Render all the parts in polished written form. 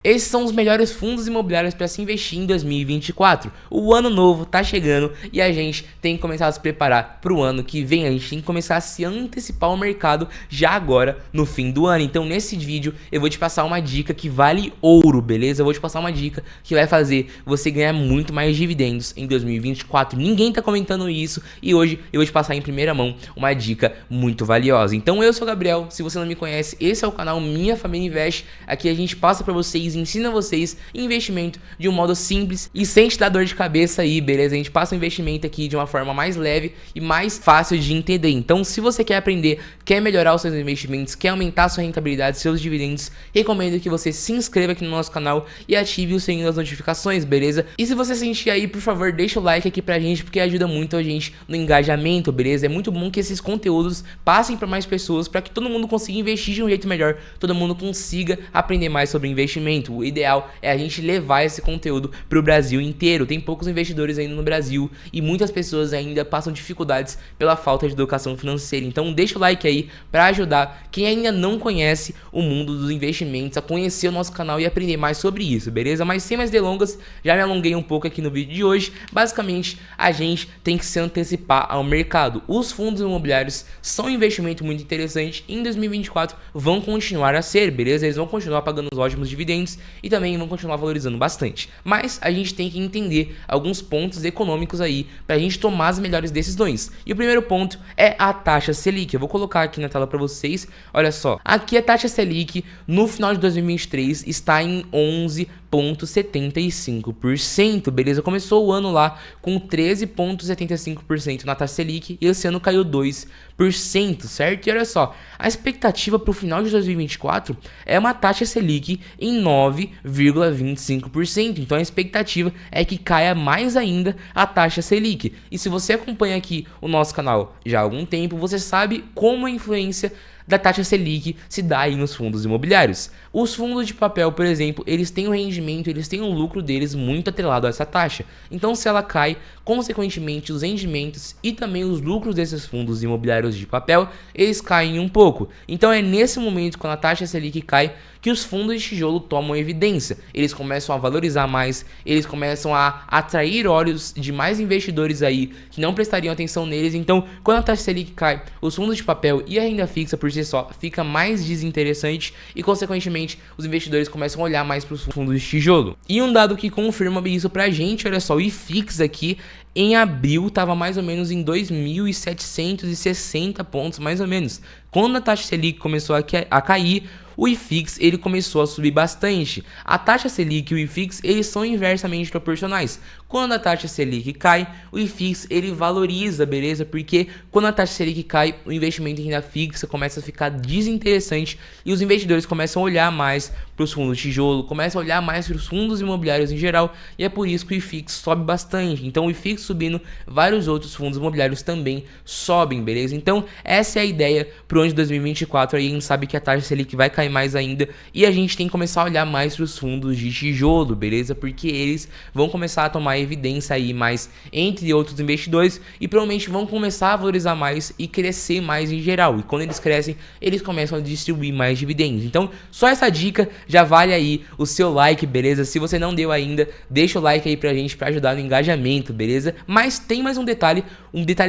Esses são os melhores fundos imobiliários para se investir em 2024. O ano novo tá chegando e a gente tem que começar a se preparar para o ano que vem. A gente tem que começar a se antecipar ao mercado já agora no fim do ano. Então nesse vídeo eu vou te passar uma dica que vale ouro, beleza? Eu vou te passar uma dica que vai fazer você ganhar muito mais dividendos em 2024. Ninguém tá comentando isso e hoje eu vou te passar em primeira mão uma dica muito valiosa. Então eu sou o Gabriel, se você não me conhece, esse é o canal Minha Família Investe. Aqui a gente passa para vocês, ensina vocês investimento de um modo simples e sem te dar dor de cabeça aí, beleza? A gente passa o investimento aqui de uma forma mais leve e mais fácil de entender. Então, se você quer aprender, quer melhorar os seus investimentos, quer aumentar a sua rentabilidade, seus dividendos, recomendo que você se inscreva aqui no nosso canal e ative o sininho das notificações, beleza? E se você sentir aí, por favor, deixa o like aqui pra gente, porque ajuda muito a gente no engajamento, beleza? É muito bom que esses conteúdos passem para mais pessoas, para que todo mundo consiga investir de um jeito melhor, todo mundo consiga aprender mais sobre investimento. O ideal é a gente levar esse conteúdo para o Brasil inteiro. Tem poucos investidores ainda no Brasil e muitas pessoas ainda passam dificuldades pela falta de educação financeira. Então deixa o like aí para ajudar quem ainda não conhece o mundo dos investimentos a conhecer o nosso canal e aprender mais sobre isso, beleza? Mas sem mais delongas, já me alonguei um pouco aqui no vídeo de hoje. Basicamente, a gente tem que se antecipar ao mercado. Os fundos imobiliários são um investimento muito interessante. Em 2024 vão continuar a ser, beleza? Eles vão continuar pagando os ótimos dividendos e também vão continuar valorizando bastante. Mas a gente tem que entender alguns pontos econômicos aí para a gente tomar as melhores decisões. E o primeiro ponto é a taxa Selic. Eu vou colocar aqui na tela para vocês. Olha só, aqui a taxa Selic no final de 2023 está em 11,75%, beleza? Começou o ano lá com 13,75% na taxa Selic e esse ano caiu 2%, certo? E olha só, a expectativa para o final de 2024 é uma taxa Selic em 9,25%. Então a expectativa é que caia mais ainda a taxa Selic. E se você acompanha aqui o nosso canal já há algum tempo, você sabe como a influência da taxa Selic se dá aí nos fundos imobiliários. Os fundos de papel, por exemplo, eles têm um rendimento, eles têm um lucro deles muito atrelado a essa taxa. Então, se ela cai, consequentemente, os rendimentos e também os lucros desses fundos imobiliários de papel, eles caem um pouco. Então, é nesse momento, quando a taxa Selic cai, que os fundos de tijolo tomam evidência. Eles começam a valorizar mais, eles começam a atrair olhos de mais investidores aí que não prestariam atenção neles. Então, quando a taxa Selic cai, os fundos de papel e a renda fixa por si só fica mais desinteressante e, consequentemente, os investidores começam a olhar mais para os fundos de tijolo. E um dado que confirma isso pra gente, olha só, o IFIX aqui em abril estava mais ou menos em 2.760 pontos, mais ou menos. Quando a taxa Selic começou a cair, o IFIX ele começou a subir bastante. A taxa Selic e o IFIX eles são inversamente proporcionais. Quando a taxa Selic cai, o IFIX ele valoriza, beleza? Porque quando a taxa Selic cai, o investimento em renda fixa começa a ficar desinteressante e os investidores começam a olhar mais para os fundos de tijolo, começam a olhar mais para os fundos imobiliários em geral e é por isso que o IFIX sobe bastante. Então o IFIX subindo, vários outros fundos imobiliários também sobem, beleza? Então essa é a ideia para o ano de 2024. Aí a gente sabe que a taxa Selic vai cair mais ainda e a gente tem que começar a olhar mais para os fundos de tijolo, beleza? Porque eles vão começar a tomar evidência aí mais entre outros investidores e provavelmente vão começar a valorizar mais e crescer mais em geral. E quando eles crescem, eles começam a distribuir mais dividendos. Então, só essa dica já vale aí o seu like, beleza? Se você não deu ainda, deixa o like aí pra gente pra ajudar no engajamento, beleza? Mas tem mais um detalhe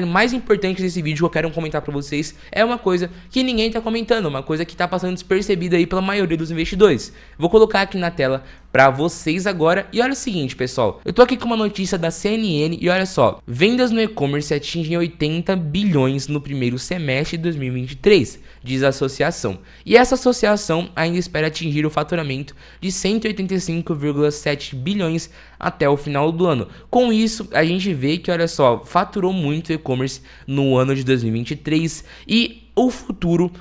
mais importante desse vídeo que eu quero comentar pra vocês. É uma coisa que ninguém tá comentando, uma coisa que tá passando despercebida aí pela maioria dos investidores. Vou colocar aqui na tela pra vocês agora. E olha o seguinte, pessoal, eu tô aqui com uma notícia da CNN e olha só, vendas no e-commerce atingem 80 bilhões no primeiro semestre de 2023, diz a associação. E essa associação ainda espera atingir o faturamento de 185,7 bilhões até o final do ano. Com isso, a gente vê que, olha só, faturou muito o e-commerce no ano de 2023 e o futuro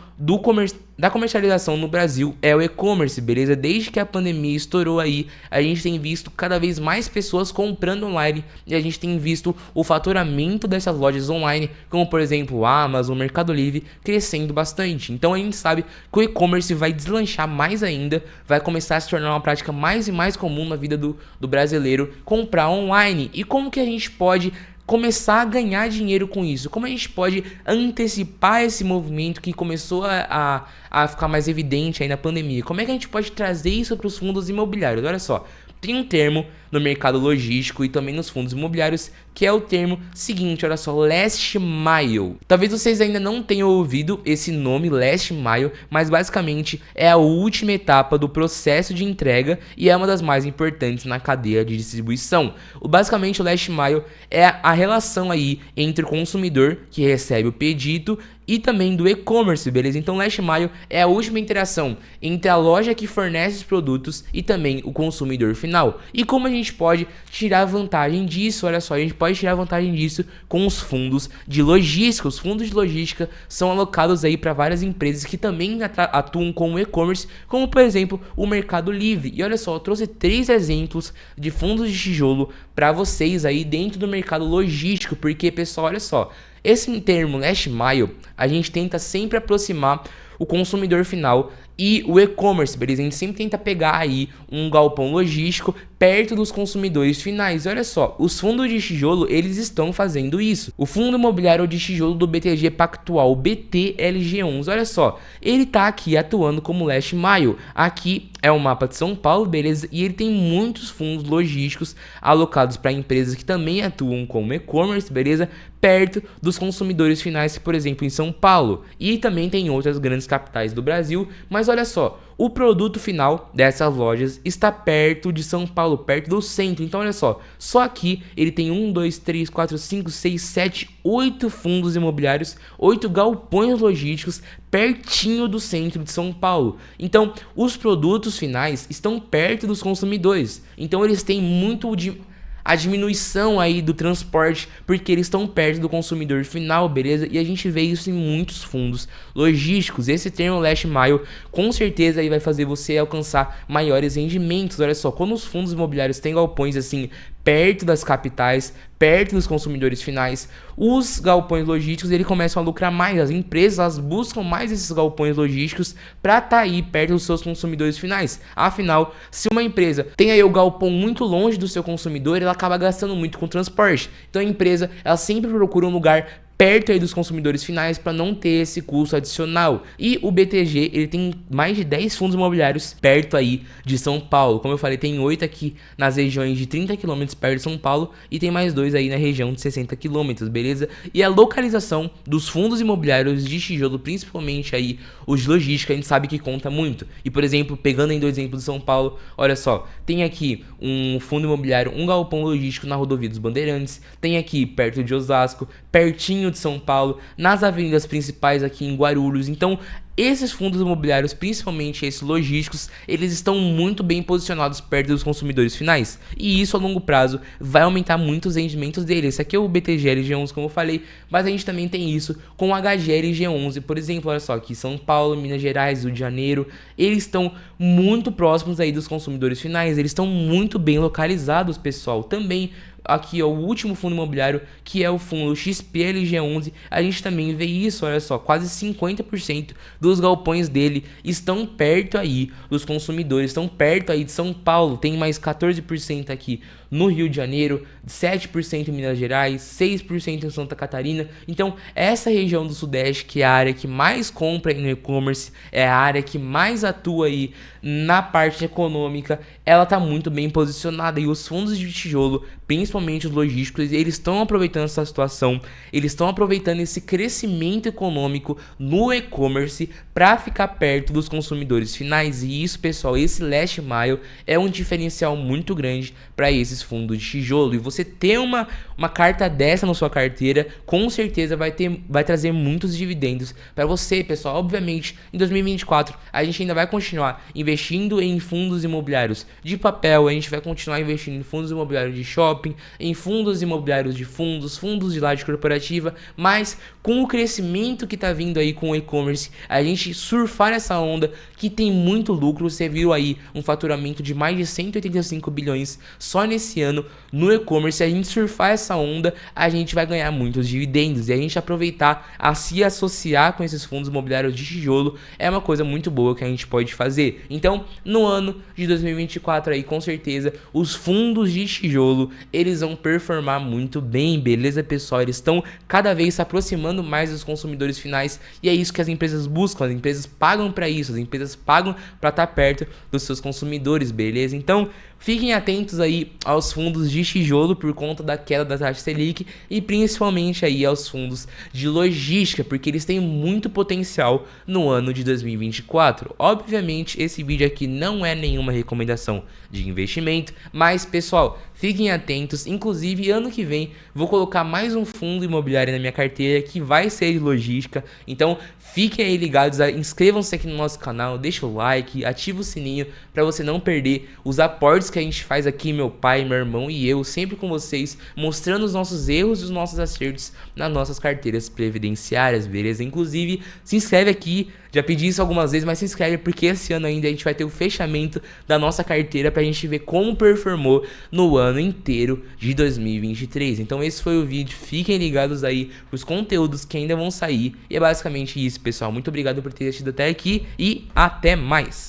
da comercialização no Brasil é o e-commerce, beleza? Desde que a pandemia estourou aí, a gente tem visto cada vez mais pessoas comprando online e a gente tem visto o faturamento dessas lojas online, como por exemplo a Amazon, o Mercado Livre, crescendo bastante. Então a gente sabe que o e-commerce vai deslanchar mais ainda, vai começar a se tornar uma prática mais e mais comum na vida do brasileiro comprar online. E como que a gente pode começar a ganhar dinheiro com isso? Como a gente pode antecipar esse movimento que começou a ficar mais evidente aí na pandemia? Como é que a gente pode trazer isso para os fundos imobiliários? Olha só, tem um termo no mercado logístico e também nos fundos imobiliários que é o termo seguinte, olha só, last mile. Talvez vocês ainda não tenham ouvido esse nome last mile, mas basicamente é a última etapa do processo de entrega e é uma das mais importantes na cadeia de distribuição. Basicamente o last mile é a relação aí entre o consumidor que recebe o pedido e também do e-commerce, beleza? Então last mile é a última interação entre a loja que fornece os produtos e também o consumidor final. E como a gente pode tirar vantagem disso? Olha só, a gente pode tirar vantagem disso com os fundos de logística. Os fundos de logística são alocados aí para várias empresas que também atuam com o e-commerce, como por exemplo o Mercado Livre. E olha só, eu trouxe 3 exemplos de fundos de tijolo para vocês aí dentro do mercado logístico, porque pessoal, olha só, esse termo last mile, a gente tenta sempre aproximar o consumidor final e o e-commerce, beleza? A gente sempre tenta pegar aí um galpão logístico perto dos consumidores finais. Olha só, os fundos de tijolo, eles estão fazendo isso. O Fundo Imobiliário de Tijolo do BTG Pactual, o BTLG11, olha só, ele tá aqui atuando como last mile. Aqui é o mapa de São Paulo, beleza? E ele tem muitos fundos logísticos alocados para empresas que também atuam como e-commerce, beleza? Perto dos consumidores finais, por exemplo, em São Paulo. E também tem outras grandes capitais do Brasil, mas olha só, o produto final dessas lojas está perto de São Paulo, perto do centro. Então olha só aqui ele tem 1, 2, 3, 4, 5, 6, 7, 8 fundos imobiliários, 8 galpões logísticos pertinho do centro de São Paulo. Então os produtos finais estão perto dos consumidores. Então eles têm muito a diminuição aí do transporte, porque eles estão perto do consumidor final, beleza? E a gente vê isso em muitos fundos logísticos. Esse termo last mile, com certeza aí vai fazer você alcançar maiores rendimentos. Olha só, quando os fundos imobiliários têm galpões assim perto das capitais, perto dos consumidores finais, os galpões logísticos eles começam a lucrar mais. As empresas elas buscam mais esses galpões logísticos para estar aí perto dos seus consumidores finais. Afinal, se uma empresa tem aí o galpão muito longe do seu consumidor, ela acaba gastando muito com transporte. Então a empresa ela sempre procura um lugar perto aí dos consumidores finais para não ter esse custo adicional. E o BTG, ele tem mais de 10 fundos imobiliários perto aí de São Paulo. Como eu falei, tem 8 aqui nas regiões de 30 km perto de São Paulo e tem mais 2 aí na região de 60 km, beleza? E a localização dos fundos imobiliários de tijolo, principalmente aí os de logística, a gente sabe que conta muito. E por exemplo, pegando em 2 exemplos de São Paulo, olha só, tem aqui um fundo imobiliário, um galpão logístico na rodovia dos Bandeirantes, tem aqui perto de Osasco, pertinho de São Paulo, nas avenidas principais aqui em Guarulhos. Então esses fundos imobiliários, principalmente esses logísticos, eles estão muito bem posicionados perto dos consumidores finais. E isso a longo prazo vai aumentar muito os rendimentos deles. Esse aqui é o BTGLG11, como eu falei, mas a gente também tem isso com o HGLG11. Por exemplo, olha só, aqui São Paulo, Minas Gerais, Rio de Janeiro, eles estão muito próximos aí dos consumidores finais. Eles estão muito bem localizados, pessoal. Também aqui, ó, o último fundo imobiliário, que é o fundo XPLG11, a gente também vê isso, olha só, quase 50% dos galpões dele estão perto aí dos consumidores, estão perto aí de São Paulo, tem mais 14% aqui no Rio de Janeiro, 7% em Minas Gerais, 6% em Santa Catarina. Então essa região do Sudeste, que é a área que mais compra no e-commerce, é a área que mais atua aí na parte econômica, ela está muito bem posicionada. E os fundos de tijolo, principalmente os logísticos, eles estão aproveitando essa situação, eles estão aproveitando esse crescimento econômico no e-commerce para ficar perto dos consumidores finais. E isso, pessoal, esse last mile é um diferencial muito grande para esses fundos de tijolo. E você ter uma carta dessa na sua carteira, com certeza vai trazer muitos dividendos para você, pessoal. Obviamente, em 2024, a gente ainda vai continuar investindo em fundos imobiliários de papel, a gente vai continuar investindo em fundos imobiliários de shopping, em fundos imobiliários de fundos de laje corporativa, mas com o crescimento que tá vindo aí com o e-commerce, a gente surfar essa onda que tem muito lucro. Você viu aí um faturamento de mais de 185 bilhões só nesse ano no e-commerce. A gente surfar essa onda, a gente vai ganhar muitos dividendos, e a gente aproveitar a se associar com esses fundos imobiliários de tijolo é uma coisa muito boa que a gente pode fazer. Então, no ano de 2024 aí, com certeza, os fundos de tijolo, eles eles vão performar muito bem, beleza, pessoal? Eles estão cada vez se aproximando mais dos consumidores finais e é isso que as empresas buscam, as empresas pagam para isso, as empresas pagam para estar perto dos seus consumidores, beleza? Então, fiquem atentos aí aos fundos de tijolo por conta da queda da taxa Selic e principalmente aí aos fundos de logística, porque eles têm muito potencial no ano de 2024. Obviamente, esse vídeo aqui não é nenhuma recomendação de investimento, mas pessoal, fiquem atentos, inclusive ano que vem vou colocar mais um fundo imobiliário na minha carteira que vai ser de logística, então fiquem aí ligados, inscrevam-se aqui no nosso canal, deixa o like, ativa o sininho para você não perder os aportes que a gente faz aqui, meu pai, meu irmão e eu, sempre com vocês, mostrando os nossos erros e os nossos acertos nas nossas carteiras previdenciárias, beleza? Inclusive, se inscreve aqui, já pedi isso algumas vezes, mas se inscreve porque esse ano ainda a gente vai ter o fechamento da nossa carteira pra gente ver como performou no ano inteiro de 2023. Então esse foi o vídeo, fiquem ligados aí pros conteúdos que ainda vão sair e é basicamente isso, pessoal. Muito obrigado por ter assistido até aqui e até mais!